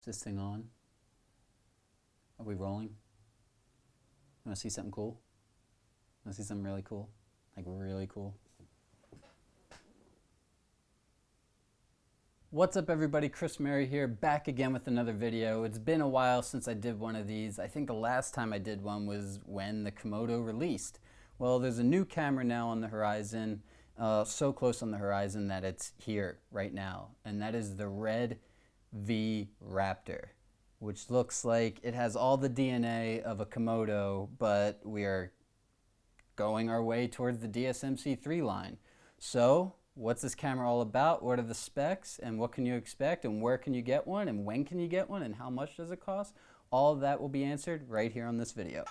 Is this thing on? Are we rolling? You want to see something cool? Want to see something really cool? Like really cool? What's up everybody, Chris Mary here, back again with another video. It's been a while since I did one of these. I think the last time I did one was when the Komodo released. Well, there's a new camera now on the horizon, so close on the horizon that it's here right now, and that is the red V-Raptor, which looks like it has all the DNA of a Komodo, but we are going our way towards the DSMC3 line. So, what's this camera all about? What are the specs and what can you expect and where can you get one and when can you get one and how much does it cost? All of that will be answered right here on this video.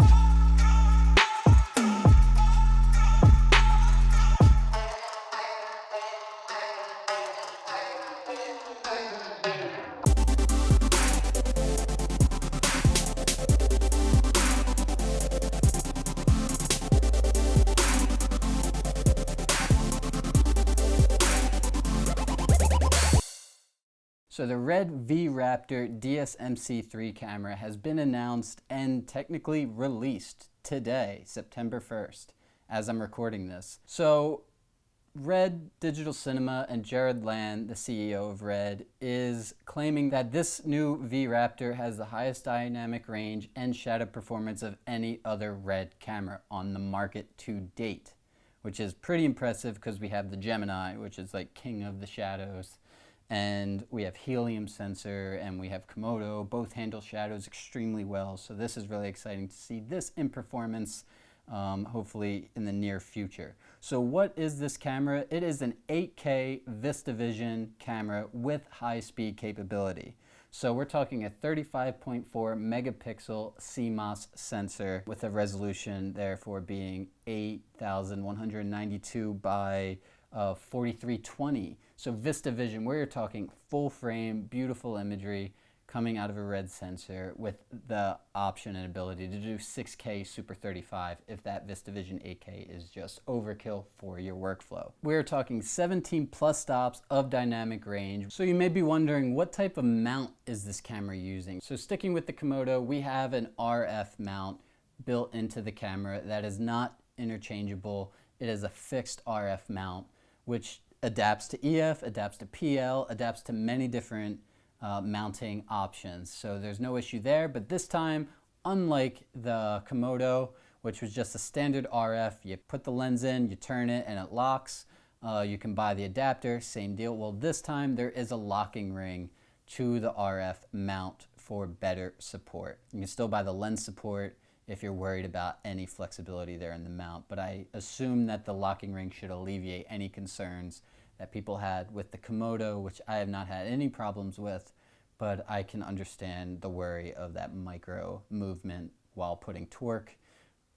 So the red V-Raptor DSMC3 camera has been announced and technically released today, September 1st, as I'm recording this. So Red Digital Cinema and Jared Land, the CEO of Red, is claiming that this new V-Raptor has the highest dynamic range and shadow performance of any other Red camera on the market to date, which is pretty impressive because we have the Gemini, which is like king of the shadows. And we have helium sensor and we have Komodo, both handle shadows extremely well. So this is really exciting to see this in performance, hopefully in the near future. So what is this camera? It is an 8K VistaVision camera with high speed capability. So we're talking a 35.4 megapixel CMOS sensor with a resolution therefore being 8192 by 4320. So VistaVision, where you're talking full frame, beautiful imagery coming out of a Red sensor with the option and ability to do 6K Super 35 if that VistaVision 8K is just overkill for your workflow. We're talking 17 plus stops of dynamic range. So you may be wondering, what type of mount is this camera using? So sticking with the Komodo, we have an RF mount built into the camera that is not interchangeable. It is a fixed RF mount, which adapts to EF, adapts to PL, adapts to many different mounting options. So there's no issue there, but this time, unlike the Komodo, which was just a standard RF, you put the lens in, you turn it, and it locks. You can buy the adapter, same deal. Well, this time there is a locking ring to the RF mount for better support. You can still buy the lens support if you're worried about any flexibility there in the mount. But I assume that the locking ring should alleviate any concerns that people had with the Komodo, which I have not had any problems with, but I can understand the worry of that micro movement while putting torque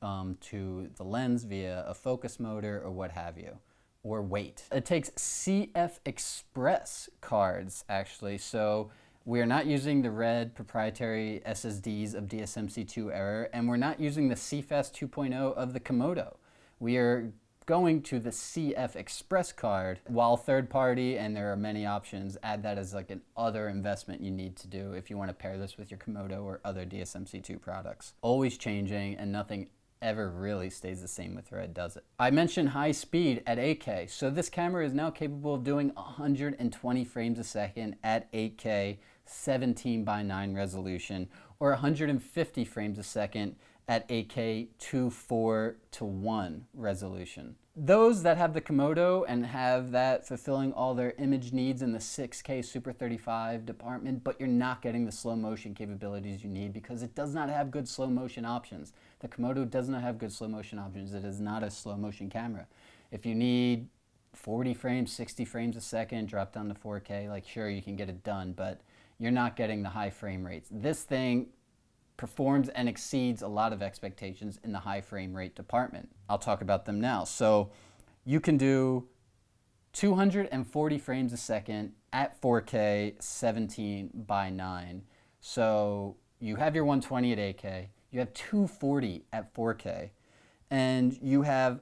to the lens via a focus motor or what have you, or weight. It takes CF Express cards, actually, so we are not using the Red proprietary SSDs of DSMC2 era, and we're not using the CFast 2.0 of the Komodo. We are going to the CF Express card, while third party, and there are many options, add that as like an other investment you need to do if you want to pair this with your Komodo or other DSMC2 products. Always changing, and nothing ever really stays the same with Red, does it? I mentioned high speed at 8K. So this camera is now capable of doing 120 frames a second at 8K 17:9 resolution, or 150 frames a second at 8K 2:4:1 resolution. Those that have the Komodo and have that fulfilling all their image needs in the 6K Super 35 department, but you're not getting the slow motion capabilities you need because it does not have good slow motion options. The Komodo does not have good slow motion options. It is not a slow motion camera. If you need 40 frames, 60 frames a second, drop down to 4K, like sure, you can get it done, but you're not getting the high frame rates. This thing performs and exceeds a lot of expectations in the high frame rate department. I'll talk about them now. So you can do 240 frames a second at 4K 17:9. So you have your 120 at 8K, you have 240 at 4K, and you have,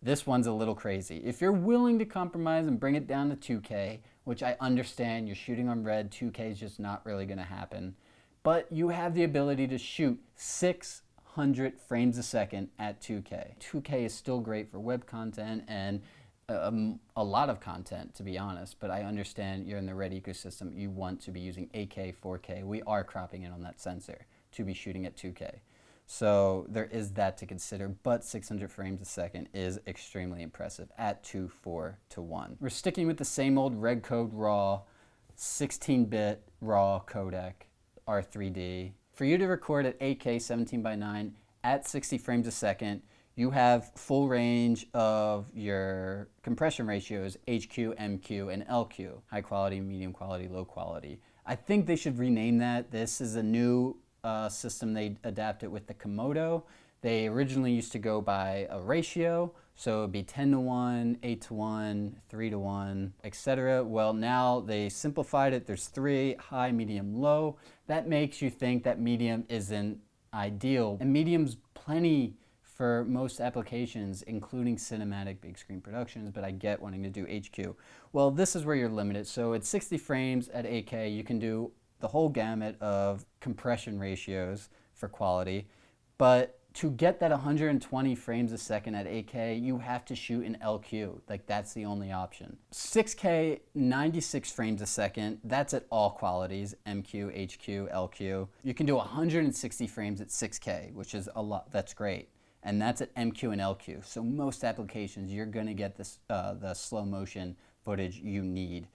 this one's a little crazy. If you're willing to compromise and bring it down to 2K, which I understand. You're shooting on red, 2K is just not really going to happen. But you have the ability to shoot 600 frames a second at 2K. 2K is still great for web content and a lot of content, to be honest, but I understand you're in the red ecosystem. You want to be using 8K, 4K. We are cropping in on that sensor to be shooting at 2K. So there is that to consider, but 600 frames a second is extremely impressive at 2:4:1. We're sticking with the same old red code RAW, 16-bit RAW codec, R3D. For you to record at 8K 17:9 at 60 frames a second, you have full range of your compression ratios, HQ, MQ, and LQ. High quality, medium quality, low quality. I think they should rename that. This is a new system they adapted with the Komodo. They originally used to go by a ratio, so it would be 10:1, 8:1, 3:1, etc. Well, now they simplified it. There's 3, high, medium, low. That makes you think that medium isn't ideal. And medium's plenty for most applications, including cinematic big screen productions, but I get wanting to do HQ. Well, this is where you're limited. So at 60 frames at 8K, you can do the whole gamut of compression ratios for quality, but to get that 120 frames a second at 8K, you have to shoot in LQ. Like, that's the only option. 6K, 96 frames a second, that's at all qualities, MQ, HQ, LQ. You can do 160 frames at 6K, which is a lot, that's great. And that's at MQ and LQ. So most applications, you're gonna get this, the slow motion footage you need.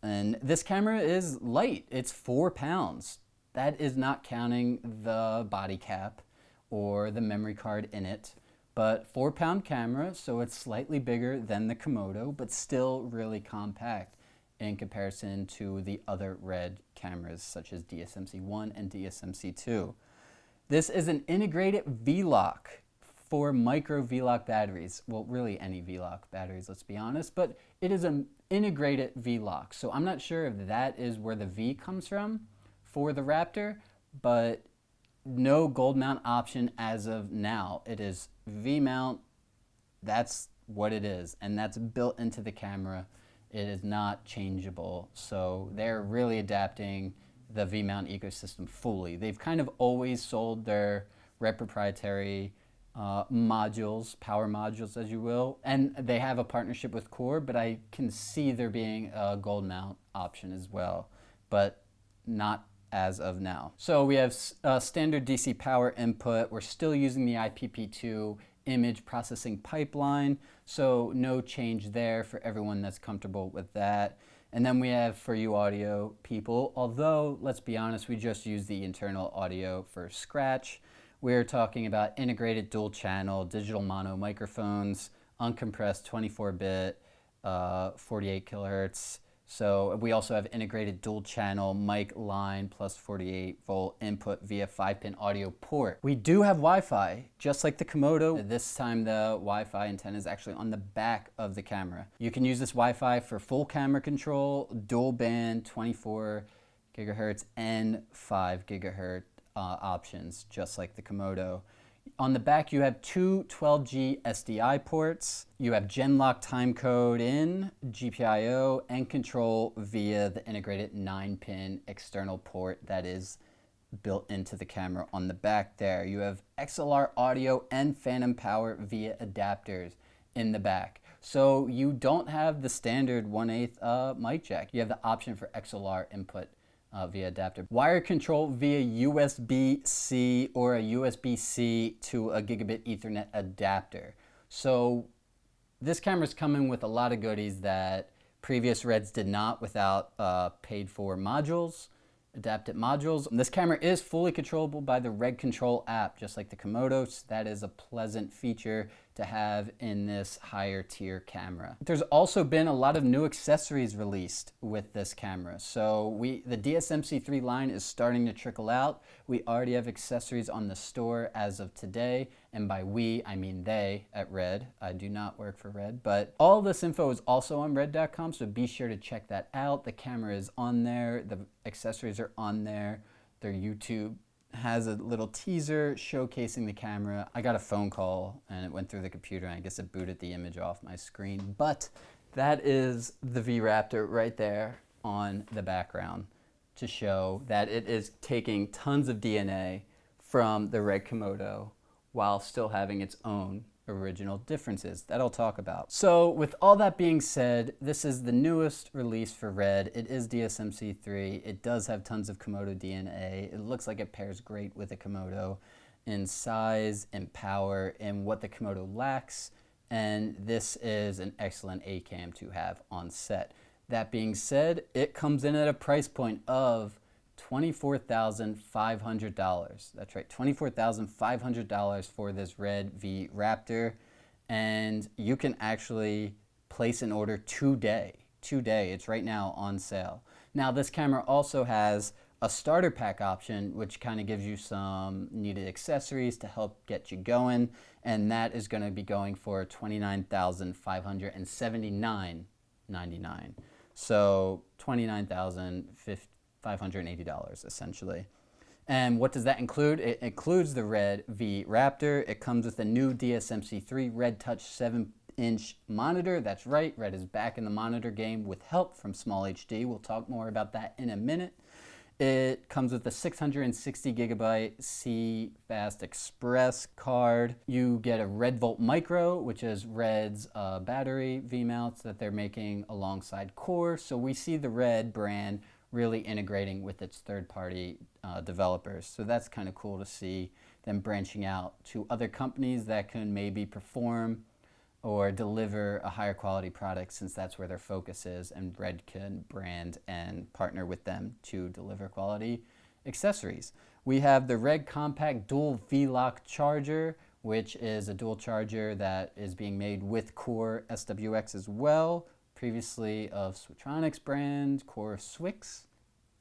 And this camera is light, it's 4 pounds. That is not counting the body cap or the memory card in it, but 4-pound camera, so it's slightly bigger than the Komodo, but still really compact in comparison to the other red cameras such as DSMC1 and DSMC2. This is an integrated V-Lock for micro V-Lock batteries. Well, really any V-Lock batteries, let's be honest, but it is an integrated V-Lock. So I'm not sure if that is where the V comes from for the Raptor, but no gold mount option as of now. It is V-mount, that's what it is, and that's built into the camera. It is not changeable. So they're really adapting the V-mount ecosystem fully. They've kind of always sold their red proprietary modules, power modules as you will, and they have a partnership with Core, but I can see there being a gold mount option as well, but not as of now. So we have standard DC power input. We're still using the IPP2 image processing pipeline, so no change there for everyone that's comfortable with that. And then we have for you audio people, although let's be honest, we just use the internal audio for scratch. We're talking about integrated dual channel digital mono microphones, uncompressed 24-bit, 48 kilohertz. So we also have integrated dual channel mic line plus 48 volt input via 5-pin audio port. We do have Wi-Fi, just like the Komodo. This time the Wi-Fi antenna is actually on the back of the camera. You can use this Wi-Fi for full camera control, dual band, 24 gigahertz and 5 gigahertz options, just like the Komodo. On the back, you have two 12G SDI ports. You have Genlock timecode in, GPIO, and control via the integrated 9-pin external port that is built into the camera on the back there. You have XLR audio and phantom power via adapters in the back. So you don't have the standard 1/8 mic jack. You have the option for XLR input via adapter. Wire control via USB-C or a USB-C to a gigabit Ethernet adapter. So this camera's coming with a lot of goodies that previous Reds did not without paid for modules, adapted modules. This camera is fully controllable by the Red Control app, just like the Komodo. So that is a pleasant feature to have in this higher tier camera. There's also been a lot of new accessories released with this camera. So the DSMC3 line is starting to trickle out. We already have accessories on the store as of today. And by we, I mean they at Red. I do not work for Red, but all this info is also on red.com, so be sure to check that out. The camera is on there, the accessories are on there, their YouTube has a little teaser showcasing the camera. I got a phone call and it went through the computer and I guess it booted the image off my screen, but that is the V-Raptor right there. on the background to show that it is taking tons of DNA from the Red Komodo while still having its own original differences that I'll talk about. So with all that being said, this is the newest release for Red. It is DSMC3. It does have tons of Komodo DNA. It looks like it pairs great with a Komodo in size and power and what the Komodo lacks. And this is an excellent A cam to have on set. That being said, it comes in at a price point of $24,500. That's right, $24,500 for this Red V-Raptor. And you can actually place an order today. It's right now on sale. Now this camera also has a starter pack option, which kind of gives you some needed accessories to help get you going. And that is going to be going for $29,579.99. So $29,580 essentially. And what does that include? It includes the Red V-Raptor. It comes with a new DSMC3 Red Touch 7-inch monitor. That's right, Red is back in the monitor game with help from Small HD. We'll talk more about that in a minute. It comes with a 660 gigabyte C-Fast Express card. You get a Red Volt Micro, which is Red's battery V-mounts that they're making alongside Core. So we see the Red brand really integrating with its third-party developers. So that's kind of cool to see them branching out to other companies that can maybe perform or deliver a higher quality product, since that's where their focus is, and Red can brand and partner with them to deliver quality accessories. We have the Red Compact Dual V-Lock Charger, which is a dual charger that is being made with Core SWX as well, previously of Switronix brand, Core Swix,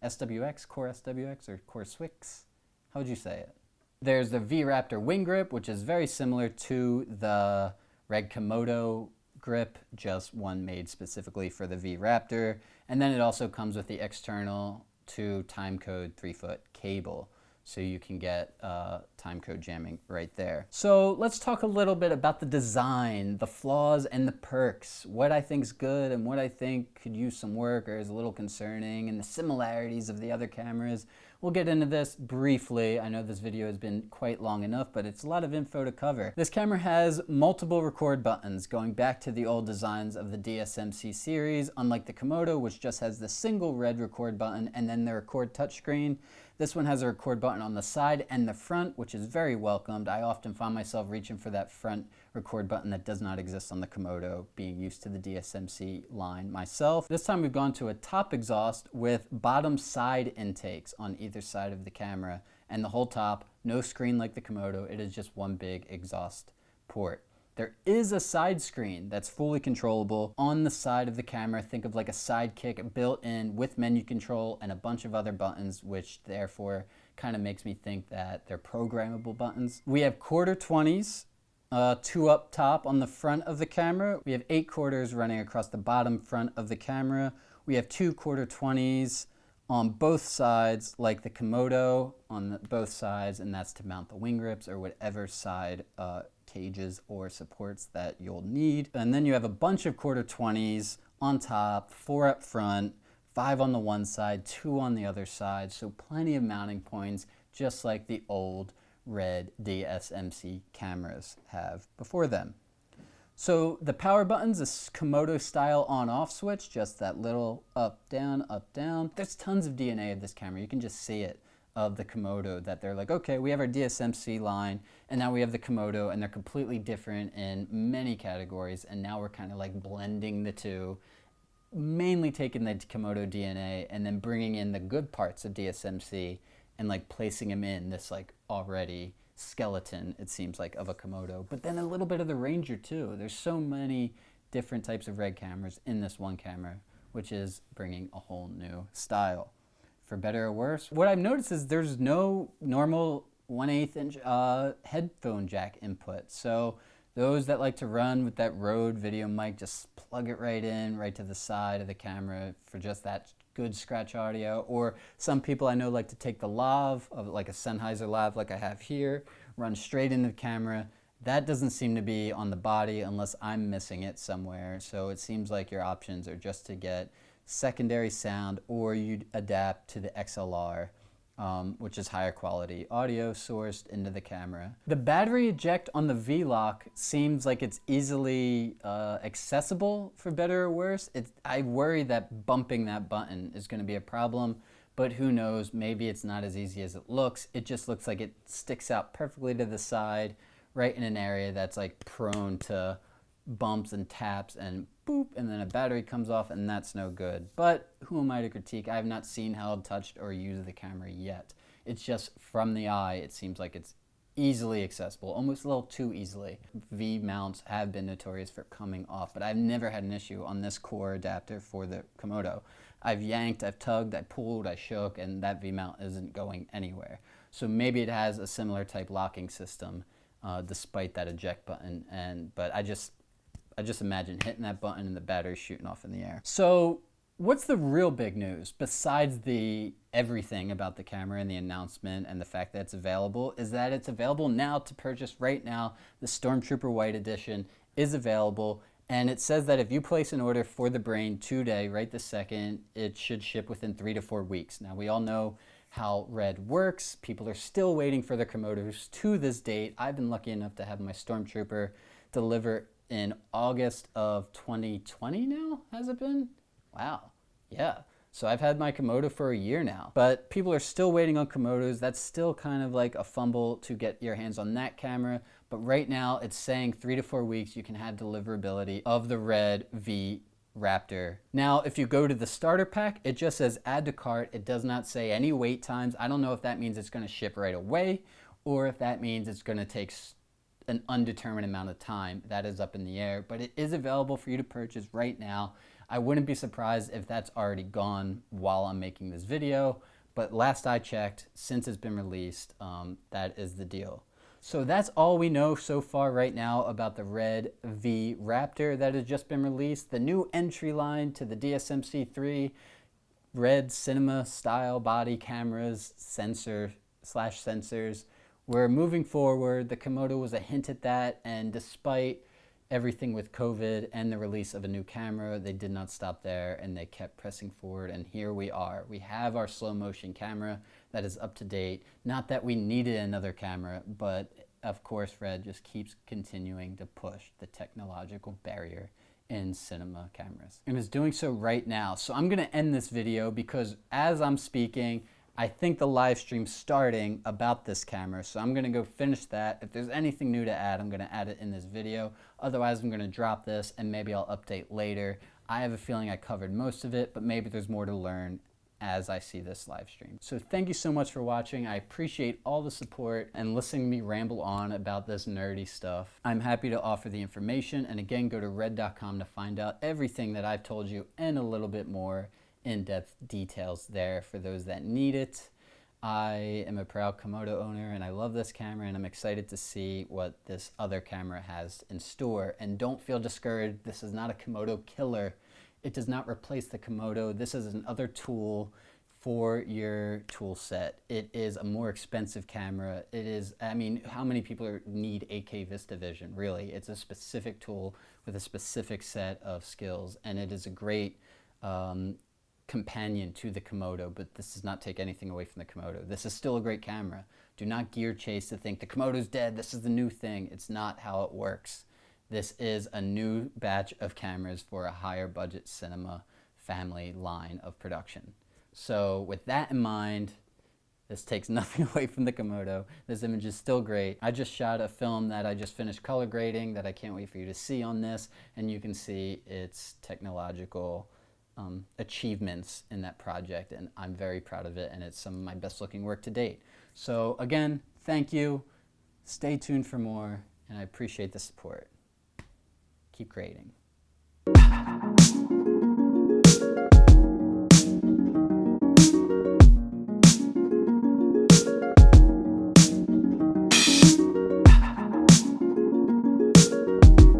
SWX, Core SWX, or Core Swix. How would you say it? There's the V-Raptor Wing Grip, which is very similar to the Red Komodo grip, just one made specifically for the V-Raptor. And then it also comes with the external to timecode 3-foot cable, so you can get timecode jamming right there. So let's talk a little bit about the design, the flaws and the perks, what I think's good and what I think could use some work or is a little concerning, and the similarities of the other cameras. We'll get into this briefly. I know this video has been quite long enough, but it's a lot of info to cover. This camera has multiple record buttons, going back to the old designs of the DSMC series, unlike the Komodo, which just has the single red record button and then the record touchscreen. This one has a record button on the side and the front, which is very welcomed. I often find myself reaching for that front record button that does not exist on the Komodo, being used to the DSMC line myself. This time we've gone to a top exhaust with bottom side intakes on either side of the camera, and the whole top, no screen like the Komodo. It is just one big exhaust port. There is a side screen that's fully controllable on the side of the camera. Think of like a sidekick built in with menu control and a bunch of other buttons, which therefore kind of makes me think that they're programmable buttons. We have quarter 20s, two up top on the front of the camera. We have 8 quarters running across the bottom front of the camera. We have 2 quarter 20s on both sides, like the Komodo on both sides, and that's to mount the wing grips or whatever side cages or supports that you'll need. And then you have a bunch of quarter 20s on top, 4 up front, 5 on the one side, 2 on the other side, so plenty of mounting points, just like the old Red DSMC cameras have before them. So the power button's a Komodo style on-off switch, just that little up, down, up, down. There's tons of DNA of this camera. You can just see it, of the Komodo, that they're like, okay, we have our DSMC line, and now we have the Komodo, and they're completely different in many categories, and now we're kind of like blending the two, mainly taking the Komodo DNA and then bringing in the good parts of DSMC and like placing them in this like already skeleton, it seems like, of a Komodo, but then a little bit of the Ranger too. There's so many different types of Red cameras in this one camera, which is bringing a whole new style. For better or worse, what I've noticed is there's no normal 1/8 inch headphone jack input. So those that like to run with that Rode video mic, just plug it right in, right to the side of the camera for just that good scratch audio. Or some people I know like to take the lav, of like a Sennheiser lav like I have here, run straight into the camera. That doesn't seem to be on the body unless I'm missing it somewhere. So it seems like your options are just to get secondary sound, or you'd adapt to the XLR, which is higher quality audio sourced into the camera. The battery eject on the V-Lock seems like it's easily accessible, for better or worse. I worry that bumping that button is going to be a problem, but who knows, maybe it's not as easy as it looks. It just looks like it sticks out perfectly to the side, right in an area that's like prone to bumps and taps and boop, and then a battery comes off, and that's no good. But who am I to critique? I have not seen, held, touched, or used the camera yet. It's just from the eye, it seems like it's easily accessible, almost a little too easily. V mounts have been notorious for coming off, but I've never had an issue on this core adapter for the Komodo. I've yanked, I've tugged, I pulled, I shook, and that V mount isn't going anywhere. So maybe it has a similar type locking system, despite that eject button. But I just imagine hitting that button and the battery shooting off in the air. So what's the real big news, besides the everything about the camera and the announcement and the fact that it's available, is that it's available now to purchase right now. The Stormtrooper White Edition is available, and it says that if you place an order for the Brain today, right this second, it should ship within 3 to 4 weeks. Now, we all know how Red works. People are still waiting for their Komodos to this date. I've been lucky enough to have my Stormtrooper deliver in August of 2020 now, has it been? Wow, yeah. So I've had my Komodo for a year now, but people are still waiting on Komodos. That's still kind of like a fumble to get your hands on that camera. But right now it's saying 3 to 4 weeks you can have deliverability of the Red V-Raptor. Now, if you go to the starter pack, it just says add to cart. It does not say any wait times. I don't know if that means it's gonna ship right away or if that means it's gonna take an undetermined amount of time. That is up in the air, but it is available for you to purchase right now. I wouldn't be surprised if that's already gone while I'm making this video, but last I checked, since it's been released, that is the deal. So that's all we know so far right now about the Red V-Raptor that has just been released, the new entry line to the DSMC3 Red cinema style body cameras, sensors. We're moving forward. The Komodo was a hint at that, and despite everything with COVID and the release of a new camera, they did not stop there, and they kept pressing forward, and here we are. We have our slow motion camera that is up to date. Not that we needed another camera, but of course Red just keeps continuing to push the technological barrier in cinema cameras, and is doing so right now. So I'm gonna end this video because as I'm speaking, I think the live stream's starting about this camera, so I'm gonna go finish that. If there's anything new to add, I'm gonna add it in this video. Otherwise, I'm gonna drop this and maybe I'll update later. I have a feeling I covered most of it, but maybe there's more to learn as I see this live stream. So thank you so much for watching. I appreciate all the support and listening to me ramble on about this nerdy stuff. I'm happy to offer the information, and again, go to red.com to find out everything that I've told you and a little bit more in-depth details there for those that need it. I am a proud Komodo owner, and I love this camera, and I'm excited to see what this other camera has in store. And don't feel discouraged. This is not a Komodo killer. It does not replace the Komodo. This is another tool for your tool set. It is a more expensive camera. It is, I mean, how many people need 8K VistaVision? Really, it's a specific tool with a specific set of skills, and it is a great companion to the Komodo, but this does not take anything away from the Komodo. This is still a great camera. Do not gear chase to think the Komodo's dead, this is the new thing. It's not how it works. This is a new batch of cameras for a higher budget cinema family line of production. So with that in mind, this takes nothing away from the Komodo. This image is still great. I just shot a film that I just finished color grading that I can't wait for you to see on this, and you can see its technological achievements in that project, and I'm very proud of it, and it's some of my best looking work to date. So again, thank you. Stay tuned for more, and I appreciate the support. Keep creating.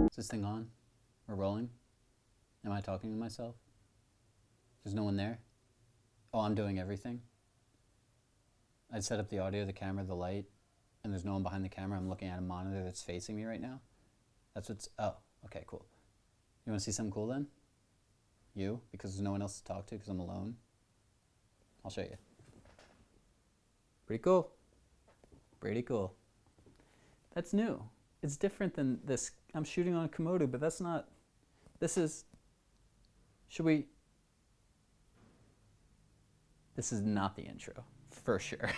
Is this thing on? We're rolling? Am I talking to myself? There's no one there? Oh, I'm doing everything? I'd set up the audio, the camera, the light, and there's no one behind the camera. I'm looking at a monitor that's facing me right now. That's what's, oh, okay, cool. You wanna see something cool then? You? Because there's no one else to talk to because I'm alone? I'll show you. Pretty cool. Pretty cool. That's new. It's different than this. I'm shooting on a Komodo, but that's not, this is, should we, this is not the intro, for sure.